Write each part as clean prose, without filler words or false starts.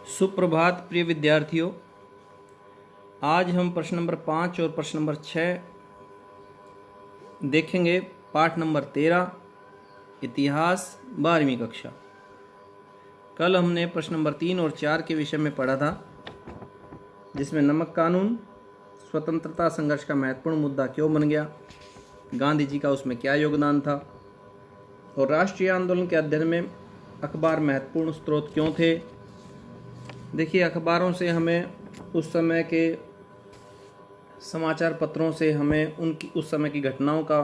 सुप्रभात प्रिय विद्यार्थियों, आज हम प्रश्न नंबर 5 और प्रश्न नंबर 6 देखेंगे। पाठ नंबर 13 इतिहास 12वीं कक्षा। कल हमने प्रश्न नंबर 3 और 4 के विषय में पढ़ा था, जिसमें नमक कानून, स्वतंत्रता संघर्ष का महत्वपूर्ण मुद्दा क्यों बन गया, गांधी जी का उसमें क्या योगदान था, और राष्ट्रीय आंदोलन के अध्ययन में अखबार महत्वपूर्ण स्रोत क्यों थे। देखिए, अखबारों से हमें उस समय के समाचार पत्रों से हमें उनकी उस समय की घटनाओं का,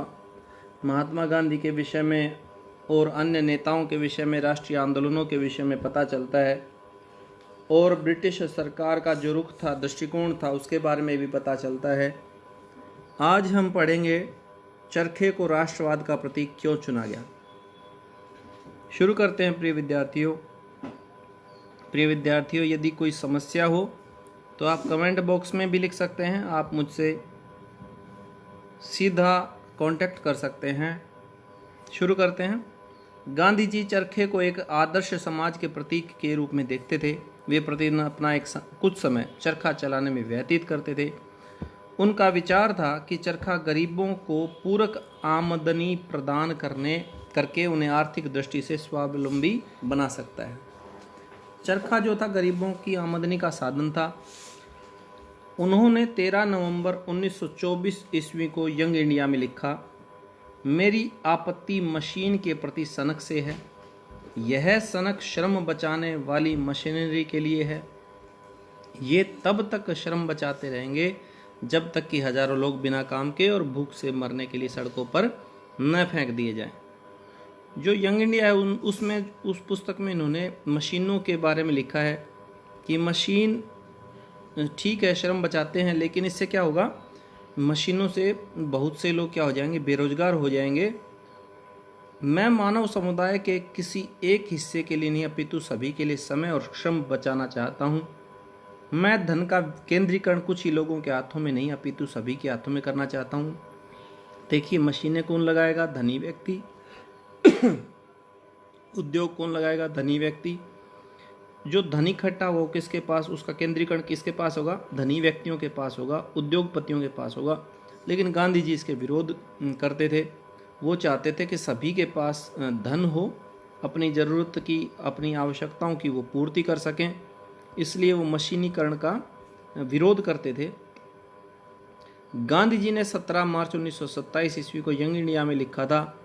महात्मा गांधी के विषय में और अन्य नेताओं के विषय में, राष्ट्रीय आंदोलनों के विषय में पता चलता है, और ब्रिटिश सरकार का जो रुख था, दृष्टिकोण था, उसके बारे में भी पता चलता है। आज हम पढ़ेंगे चरखे को राष्ट्रवाद का प्रतीक क्यों चुना गया। शुरू करते हैं प्रिय विद्यार्थियों, यदि कोई समस्या हो तो आप कमेंट बॉक्स में भी लिख सकते हैं, आप मुझसे सीधा कांटेक्ट कर सकते हैं। शुरू करते हैं। गांधी जी चरखे को एक आदर्श समाज के प्रतीक के रूप में देखते थे। वे प्रतिदिन अपना कुछ समय चरखा चलाने में व्यतीत करते थे। उनका विचार था कि चरखा गरीबों को पूरक आमदनी प्रदान करके उन्हें आर्थिक दृष्टि से स्वावलंबी बना सकता है। चरखा जो था गरीबों की आमदनी का साधन था। उन्होंने 13 नवंबर 1924 ईस्वी को यंग इंडिया में लिखा, मेरी आपत्ति मशीन के प्रति सनक से है। यह सनक श्रम बचाने वाली मशीनरी के लिए है। ये तब तक श्रम बचाते रहेंगे जब तक कि हजारों लोग बिना काम के और भूख से मरने के लिए सड़कों पर न फेंक दिए जाएं। जो यंग इंडिया है उस पुस्तक में इन्होंने मशीनों के बारे में लिखा है कि मशीन ठीक है, श्रम बचाते हैं, लेकिन इससे क्या होगा, मशीनों से बहुत से लोग क्या हो जाएंगे, बेरोजगार हो जाएंगे। मैं मानव समुदाय के किसी एक हिस्से के लिए नहीं, अपितु सभी के लिए समय और श्रम बचाना चाहता हूँ। मैं धन का केंद्रीकरण कुछ ही लोगों के हाथों में नहीं, अपितु सभी के हाथों में करना चाहता हूँ। देखिए, मशीनें कौन लगाएगा, धनी व्यक्ति। उद्योग कौन लगाएगा, धनी व्यक्ति। जो धन इकट्ठा हो किसके पास, उसका केंद्रीकरण किसके पास होगा, धनी व्यक्तियों के पास होगा, उद्योगपतियों के पास होगा। लेकिन गांधी जी इसके विरोध करते थे। वो चाहते थे कि सभी के पास धन हो, अपनी ज़रूरत की, अपनी आवश्यकताओं की वो पूर्ति कर सकें। इसलिए वो मशीनीकरण का विरोध करते थे। गांधी जी ने 17 मार्च 1927 ईस्वी को यंग इंडिया में लिखा था,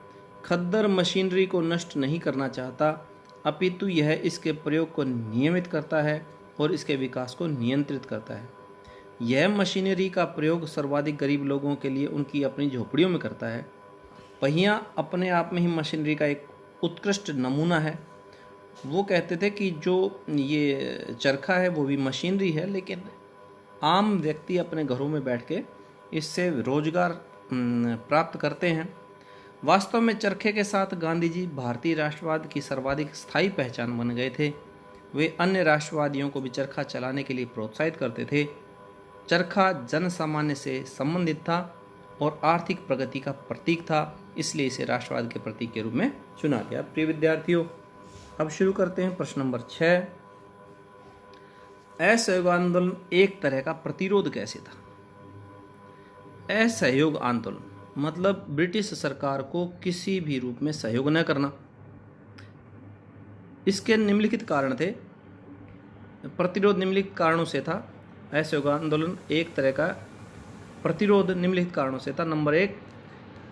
खद्दर मशीनरी को नष्ट नहीं करना चाहता, अपितु यह इसके प्रयोग को नियमित करता है और इसके विकास को नियंत्रित करता है। यह मशीनरी का प्रयोग सर्वाधिक गरीब लोगों के लिए उनकी अपनी झोपड़ियों में करता है। पहिया अपने आप में ही मशीनरी का एक उत्कृष्ट नमूना है। वो कहते थे कि जो ये चरखा है वो भी मशीनरी है, लेकिन आम व्यक्ति अपने घरों में बैठ के इससे रोजगार प्राप्त करते हैं। वास्तव में चरखे के साथ गांधी जी भारतीय राष्ट्रवाद की सर्वाधिक स्थायी पहचान बन गए थे। वे अन्य राष्ट्रवादियों को भी चरखा चलाने के लिए प्रोत्साहित करते थे। चरखा जन सामान्य से संबंधित था और आर्थिक प्रगति का प्रतीक था, इसलिए इसे राष्ट्रवाद के प्रतीक के रूप में चुना गया। प्रिय विद्यार्थियों, अब शुरू करते हैं प्रश्न नंबर 6। असहयोग आंदोलन एक तरह का प्रतिरोध कैसे था। असहयोग आंदोलन मतलब ब्रिटिश सरकार को किसी भी रूप में सहयोग न करना। इसके निम्नलिखित कारण थे। प्रतिरोध निम्नलिखित कारणों से था। असहयोग आंदोलन एक तरह का प्रतिरोध निम्नलिखित कारणों से था। नंबर 1,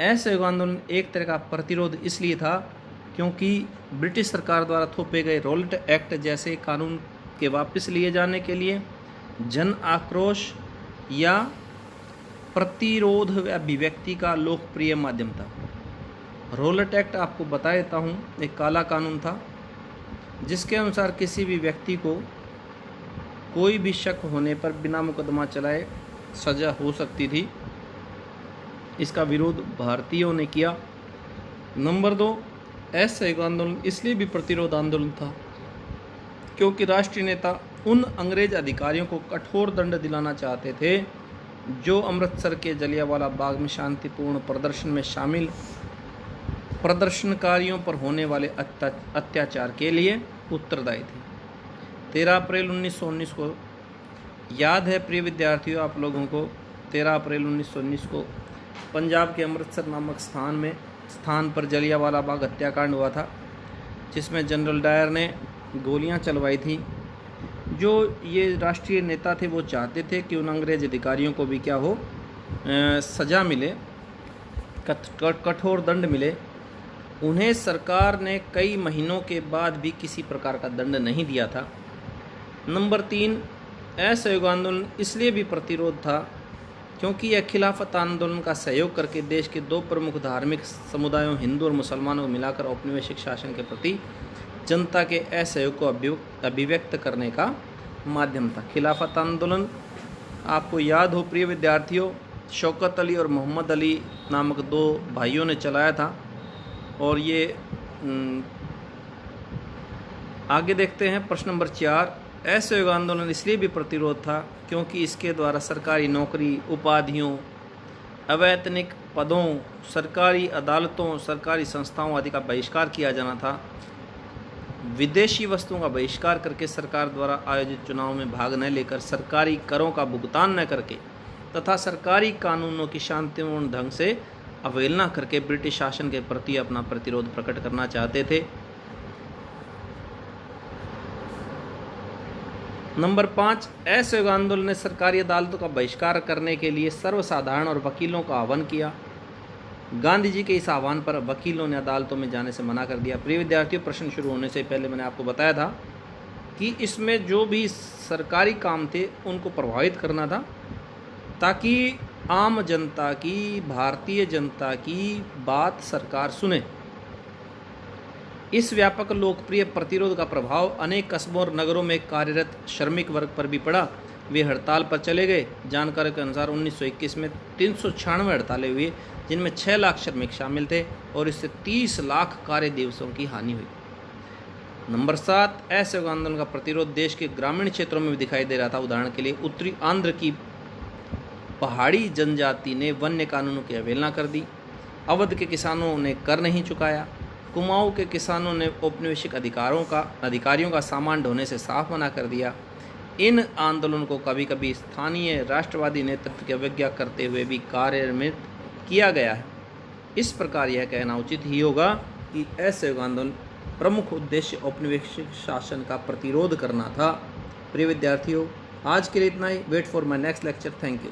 असहयोग आंदोलन एक तरह का प्रतिरोध इसलिए था क्योंकि ब्रिटिश सरकार द्वारा थोपे गए रॉलेट एक्ट जैसे कानून के वापस लिए जाने के लिए जन आक्रोश या प्रतिरोध अभिव्यक्ति का लोकप्रिय माध्यम था। रॉलेट एक्ट आपको बता देता हूँ, एक काला कानून था जिसके अनुसार किसी भी व्यक्ति को कोई भी शक होने पर बिना मुकदमा चलाए सजा हो सकती थी। इसका विरोध भारतीयों ने किया। नंबर 2, असहयोग आंदोलन इसलिए भी प्रतिरोध आंदोलन था क्योंकि राष्ट्रीय नेता उन अंग्रेज अधिकारियों को कठोर दंड दिलाना चाहते थे जो अमृतसर के जलियांवाला बाग में शांतिपूर्ण प्रदर्शन में शामिल प्रदर्शनकारियों पर होने वाले अत्याचार के लिए उत्तरदायी थे। 13 अप्रैल 1919 को याद है प्रिय विद्यार्थियों आप लोगों को, 13 अप्रैल 1919 को पंजाब के अमृतसर नामक स्थान पर जलियांवाला बाग हत्याकांड हुआ था, जिसमें जनरल डायर ने गोलियां चलवाई थी। जो ये राष्ट्रीय नेता थे वो चाहते थे कि उन अंग्रेज अधिकारियों को भी क्या हो, सज़ा मिले, कठोर दंड मिले। उन्हें सरकार ने कई महीनों के बाद भी किसी प्रकार का दंड नहीं दिया था। नंबर 3, असहयोग आंदोलन इसलिए भी प्रतिरोध था क्योंकि यह खिलाफत आंदोलन का सहयोग करके देश के 2 प्रमुख धार्मिक समुदायों हिंदू और मुसलमानों को मिलाकर औपनिवेशिक शासन के प्रति जनता के असहयोग को अभिव्यक्त करने का माध्यम था। खिलाफत आंदोलन आपको याद हो प्रिय विद्यार्थियों, शौकत अली और मोहम्मद अली नामक 2 भाइयों ने चलाया था। और ये आगे देखते हैं प्रश्न नंबर 4, असहयोग आंदोलन इसलिए भी प्रतिरोध था क्योंकि इसके द्वारा सरकारी नौकरी, उपाधियों, अवैतनिक पदों, सरकारी अदालतों, सरकारी संस्थाओं आदि का बहिष्कार किया जाना था। विदेशी वस्तुओं का बहिष्कार करके सरकार द्वारा आयोजित चुनाव में भाग न लेकर, सरकारी करों का भुगतान न करके तथा सरकारी कानूनों की शांतिपूर्ण ढंग से अवहेलना करके ब्रिटिश शासन के प्रति अपना प्रतिरोध प्रकट करना चाहते थे। नंबर 5, असहयोग आंदोलन ने सरकारी अदालतों का बहिष्कार करने के लिए सर्वसाधारण और वकीलों का आह्वान किया। गांधी जी के इस आह्वान पर वकीलों ने अदालतों में जाने से मना कर दिया। प्रिय विद्यार्थियों, प्रश्न शुरू होने से पहले मैंने आपको बताया था कि इसमें जो भी सरकारी काम थे उनको प्रभावित करना था ताकि आम जनता की, भारतीय जनता की बात सरकार सुने। इस व्यापक लोकप्रिय प्रतिरोध का प्रभाव अनेक कस्बों और नगरों में कार्यरत श्रमिक वर्ग पर भी पड़ा। वे हड़ताल पर चले गए। जानकारी के अनुसार 1921 में 396 हड़तालें हुई, जिनमें 6 लाख श्रमिक शामिल थे और इससे 30 लाख कार्य दिवसों की हानि हुई। नंबर 7, असहयोग आंदोलन का प्रतिरोध देश के ग्रामीण क्षेत्रों में भी दिखाई दे रहा था। उदाहरण के लिए उत्तरी आंध्र की पहाड़ी जनजाति ने वन्य कानूनों की अवहेलना कर दी। अवध के किसानों ने कर नहीं चुकाया। कुमाऊं के किसानों ने औपनिवेशिक अधिकारियों का सामान ढोने से साफ मना कर दिया। इन आंदोलन को कभी कभी स्थानीय राष्ट्रवादी नेतृत्व की अवज्ञा करते हुए भी कार्यान्वित किया गया है। इस प्रकार यह कहना उचित ही होगा कि असहयोग आंदोलन प्रमुख उद्देश्य औपनिवेशिक शासन का प्रतिरोध करना था। प्रिय विद्यार्थियों, आज के लिए इतना ही। Wait for my next lecture. Thank you.